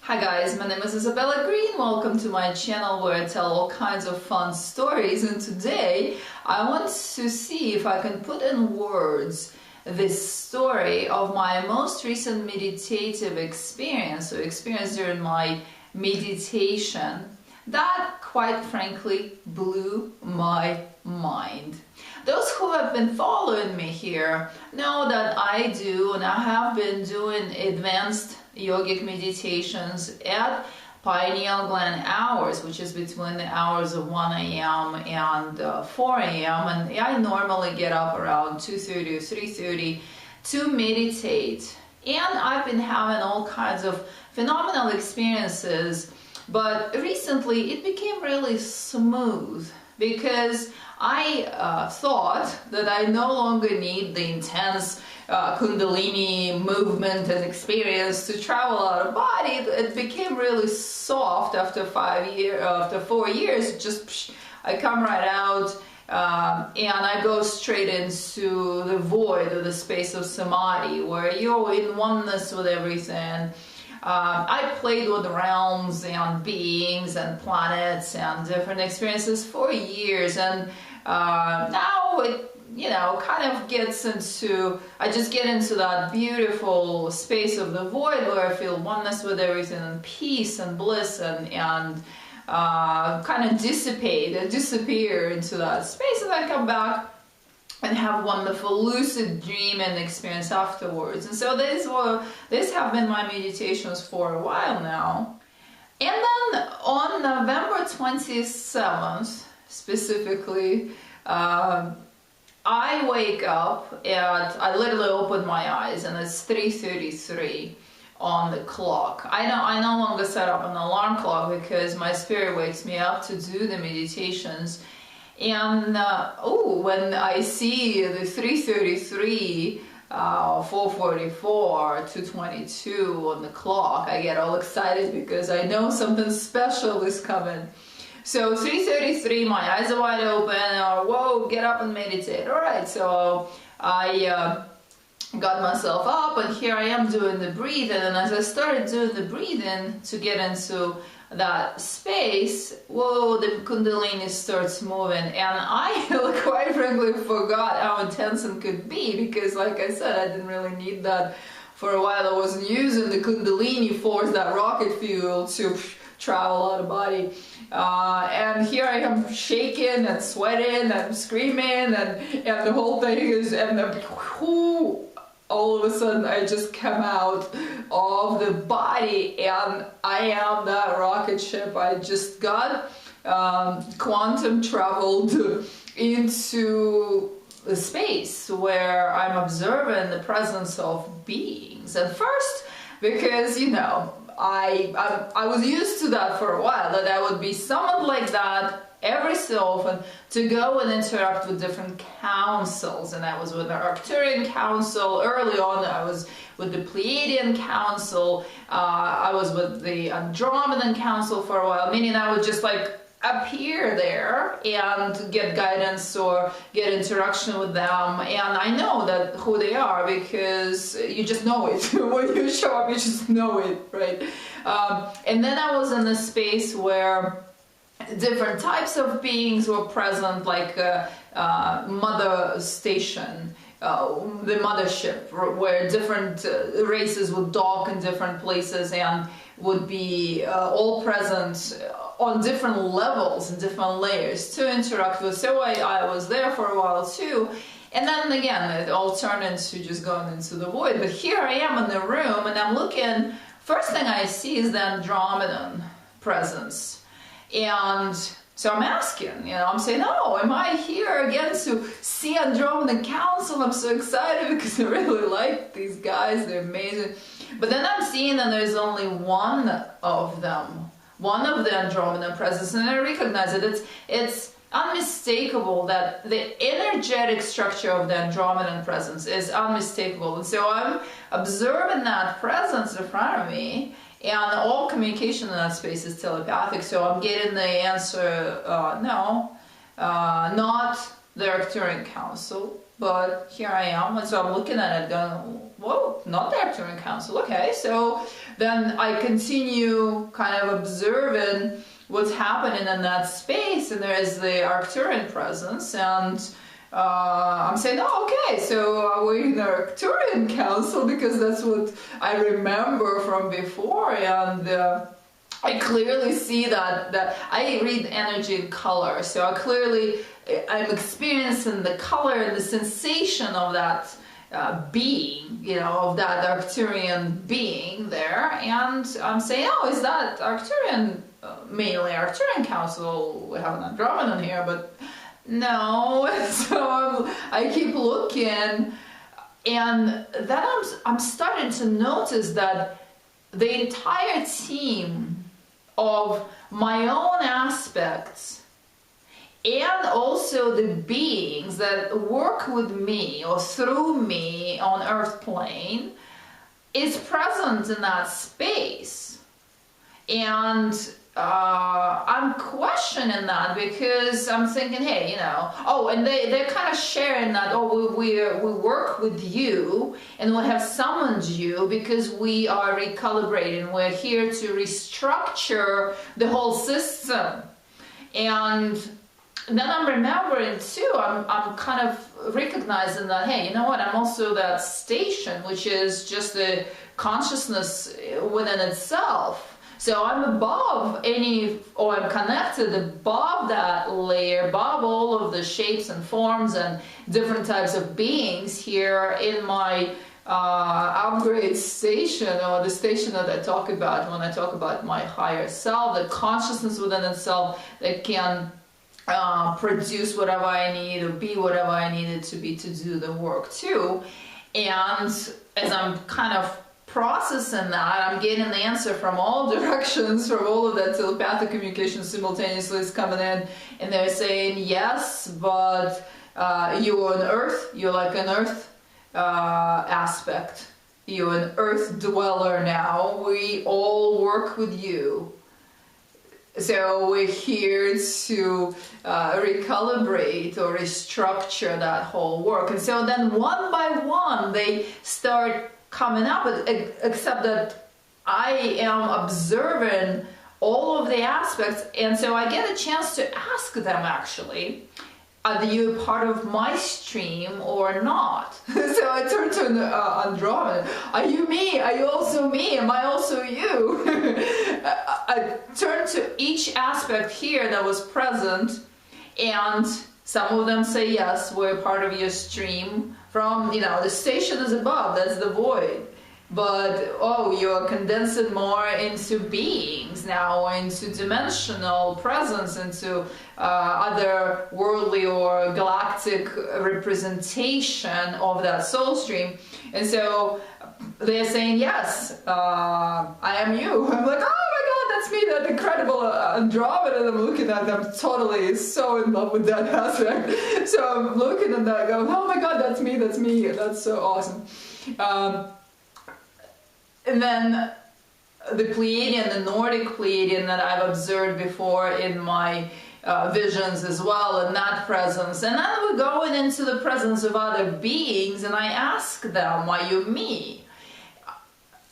Hi guys, my name is Isabella Greene. Welcome to my channel where I tell all kinds of fun stories, and today I want to see if I can put in words this story of my most recent meditative experience, during my meditation that quite frankly blew my mind. Those who have been following me here know that I do and I have been doing advanced yogic meditations at pineal gland hours, which is between the hours of 1 a.m. and 4 a.m. and I normally get up around 2:30 or 3:30 to meditate, and I've been having all kinds of phenomenal experiences, but recently it became really smooth because I thought that I no longer need the intense Kundalini movement and experience to travel out of body. It became really soft after 4 years. Just I come right out and I go straight into the void or the space of samadhi, where you're in oneness with everything. I played with realms and beings and planets and different experiences for years, and now it kind of gets into, I just get into that beautiful space of the void where I feel oneness with everything and peace and bliss and kind of disappear into that space, and I come back and have wonderful lucid dreaming experience afterwards. And so these have been my meditations for a while now. And then on November 27th specifically, I wake up and I literally open my eyes and it's 3:33 on the clock. I no longer set up an alarm clock because my spirit wakes me up to do the meditations. And when I see the 3:33, 4:44, 2:22 on the clock, I get all excited because I know something special is coming. So 3:33, my eyes are wide open, or whoa, get up and meditate. All right, so I got myself up, and here I am doing the breathing. And as I started doing the breathing to get into that space, whoa, the Kundalini starts moving, and I quite frankly forgot how intense it could be, because like I said, I didn't really need that for a while. I wasn't using the Kundalini force, that rocket fuel, to travel out of body, and here I am shaking and sweating and screaming, and the whole thing is, and all of a sudden I just come out of the body and I am that rocket ship. I just got quantum traveled into the space where I'm observing the presence of beings. And first, because I was used to that for a while, that I would be summoned like that every so often to go and interact with different councils. And I was with the Arcturian Council early on, I was with the Pleiadian Council, I was with the Andromedan Council for a while, meaning I would just appear there and get guidance or get interaction with them, and I know that who they are because you just know it. When you show up, you just know it, right? And then I was in a space where different types of beings were present, like Mother Station, the mothership, where different races would dock in different places and would be all present on different levels and different layers to interact with. So I was there for a while too, and then again it all turned into just going into the void. But here I am in the room and I'm looking, first thing I see is the Andromedan presence, and so I'm asking, I'm saying, oh, am I here again to see Andromedan Council? I'm so excited because I really like these guys, they're amazing. But then I'm seeing that there's only one of them, one of the Andromedan presence, and I recognize it. It's unmistakable that the energetic structure of the Andromedan presence is unmistakable. And so I'm observing that presence in front of me, and all communication in that space is telepathic. So I'm getting the answer, no, not the Arcturian Council, but here I am. And so I'm looking at it going, whoa, not the Arcturian Council. Okay, so then I continue kind of observing what's happening in that space, and there is the Arcturian presence, and I'm saying, oh, okay, so we're in the Arcturian Council, because that's what I remember from before, and I clearly see that I read energy in color, so I'm experiencing the color and the sensation of that being, of that Arcturian being there, and I'm saying, oh, is that Arcturian, mainly Arcturian Council? We have an Andromedan here, but no. So I keep looking, and then I'm starting to notice that the entire team of my own aspects, and also the beings that work with me or through me on Earth plane, is present in that space. And I'm questioning that, because I'm thinking, hey, and they're kind of sharing that, we work with you, and we have summoned you because we are recalibrating. We're here to restructure the whole system. And then I'm remembering too, I'm kind of recognizing that, hey, you know what, I'm also that station, which is just the consciousness within itself. So I'm above I'm connected above that layer, above all of the shapes and forms and different types of beings here in my upgrade station, or the station that I talk about when I talk about my higher self, the consciousness within itself that can produce whatever I need, or be whatever I needed to be to do the work too. And as I'm kind of processing that, I'm getting the answer from all directions, from all of that telepathic communication simultaneously is coming in, and they're saying, yes, but you're on Earth, you're like an Earth aspect, you're an Earth dweller now, we all work with you. So we're here to recalibrate or restructure that whole work. And so then one by one they start coming up, except that I am observing all of the aspects, and so I get a chance to ask them, actually, are you part of my stream or not? So I turn to Andromeda, are you me? Are you also me? Am I also you? I turn to each aspect here that was present, and some of them say, yes, we're part of your stream. From, the station is above, that's the void. But, you're condensing more into beings now, into dimensional presence, into other worldly or galactic representation of that soul stream. And so they're saying, yes, I am you. I'm like, oh my God, that's me, that incredible Andromeda. And I'm looking at them, totally so in love with that aspect. So I'm looking at that going, oh my God, that's me, that's so awesome. And then the Pleiadian, the Nordic Pleiadian that I've observed before in my visions as well, in that presence. And then we're going into the presence of other beings, and I ask them, are you me?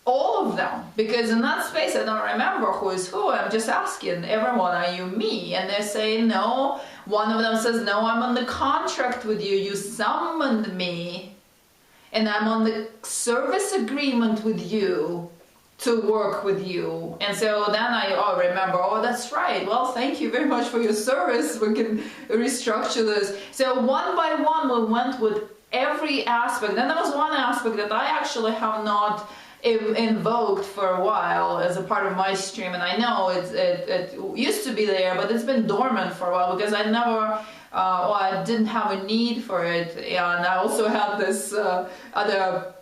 All of them, because in that space I don't remember who is who. I'm just asking everyone, are you me? And they're saying no. One of them says, no, I'm on the contract with you. You summoned me, and I'm on the service agreement with you to work with you. And so then I remember, that's right. Well, thank you very much for your service. We can restructure this. So one by one we went with every aspect. Then there was one aspect that I actually have not invoked for a while as a part of my stream, and I know it used to be there, but it's been dormant for a while because I never I didn't have a need for it. And I also had this other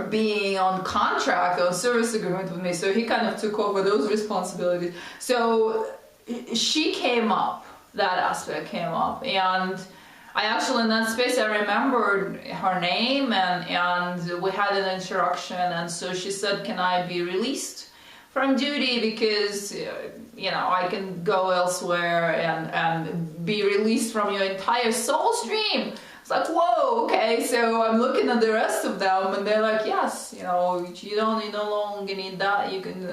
being on contract or service agreement with me, so he kind of took over those responsibilities. So she came up, that aspect came up, and I actually, in that space, I remembered her name, and we had an interaction, and so she said, can I be released from duty, because I can go elsewhere and be released from your entire soul stream. It's like, whoa, okay. So I'm looking at the rest of them, and they're like, yes, you know, you no longer need that. You can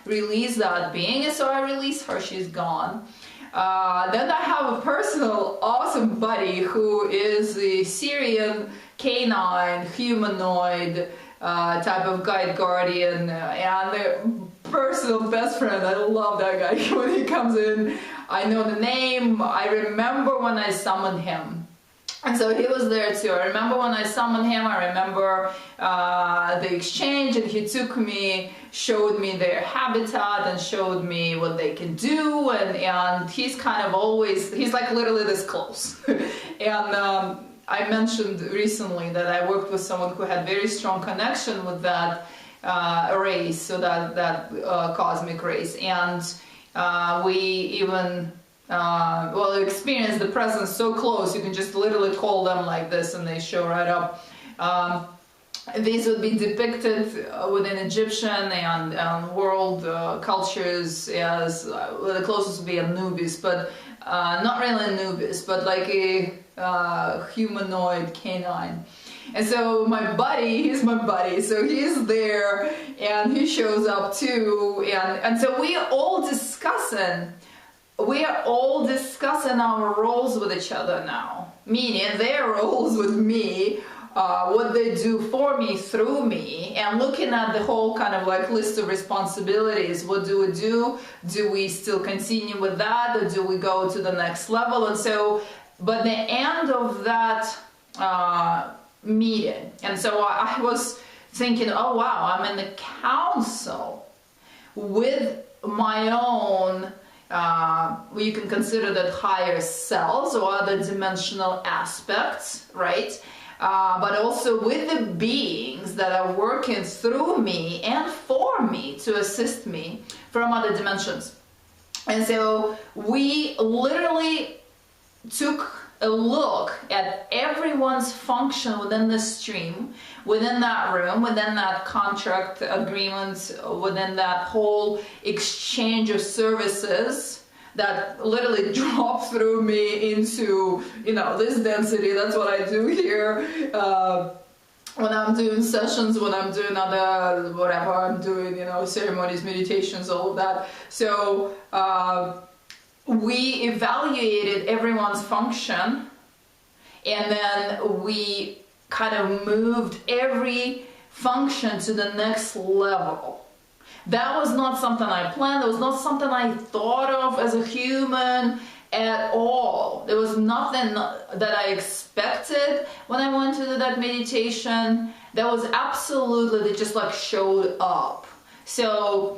release that being. And so I release her. She's gone. Then I have a personal awesome buddy who is the Syrian canine humanoid type of guide guardian, and the personal best friend. I love that guy. When he comes in, I know the name. I remember when I summoned him. And so he was there too. I remember when I summoned him, I remember the exchange, and he took me, showed me their habitat and showed me what they can do, and he's kind of always, he's like literally this close. And I mentioned recently that I worked with someone who had very strong connection with that race, so that cosmic race, and we even experience the presence so close, you can just literally call them like this and they show right up. These would be depicted within Egyptian and world cultures as, the closest would be Anubis, but not really Anubis, but like a humanoid canine. And so my buddy, he's my buddy, so he's there and he shows up too, and so we are all discussing our roles with each other now, meaning their roles with me, what they do for me, through me, and looking at the whole kind of like list of responsibilities. What do we do? Do we still continue with that, or do we go to the next level? And so, but the end of that meeting, and so I was thinking, oh wow, I'm in the council with my own you can consider that higher selves or other dimensional aspects, right? But also with the beings that are working through me and for me to assist me from other dimensions. And so we literally took a look at everyone's function within the stream, within that room, within that contract agreement, within that whole exchange of services that literally drop through me into, you know, this density. That's what I do here. When I'm doing sessions, when I'm doing other, whatever I'm doing, you know, ceremonies, meditations, all of that. So, we evaluated everyone's function, and then we kind of moved every function to the next level. That was not something I planned. That was not something I thought of as a human at all. There was nothing that I expected when I went to that meditation. That was absolutely, they just like showed up. So,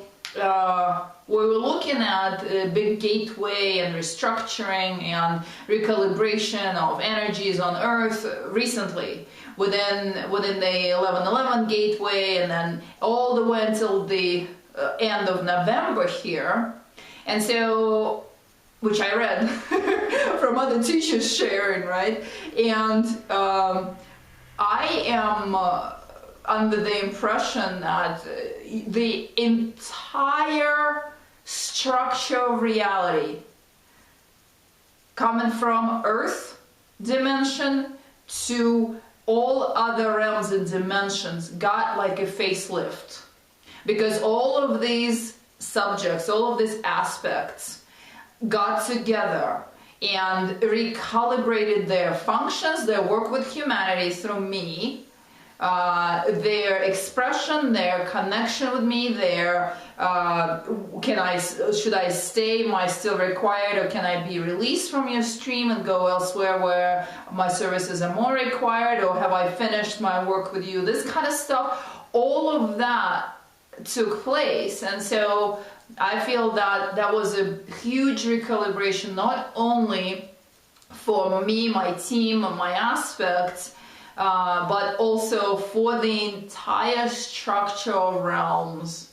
we were looking at a big gateway and restructuring and recalibration of energies on Earth recently within the 1111 gateway, and then all the way until the end of November here. And so, which I read from other teachers sharing, right? And I am under the impression that the entire structure of reality, coming from Earth dimension to all other realms and dimensions, got like a facelift, because all of these subjects, all of these aspects got together and recalibrated their functions, their work with humanity through me, their expression, their connection with me, their should I stay, am I still required, or can I be released from your stream and go elsewhere where my services are more required, or have I finished my work with you, this kind of stuff. All of that took place, and so I feel that that was a huge recalibration, not only for me, my team, and my aspects, but also for the entire structural realms.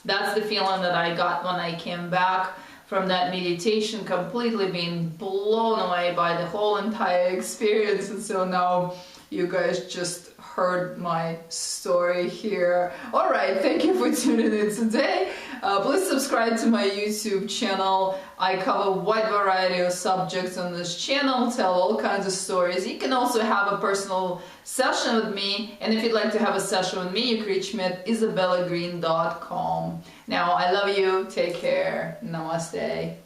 That's the feeling that I got when I came back from that meditation, completely being blown away by the whole entire experience. And so now You guys just heard my story here. All right, thank you for tuning in today. Please subscribe to my YouTube channel. I cover a wide variety of subjects on this channel, tell all kinds of stories. You can also have a personal session with me, and if you'd like to have a session with me, you can reach me at isabellagreene.com. Now, I love you. Take care. Namaste.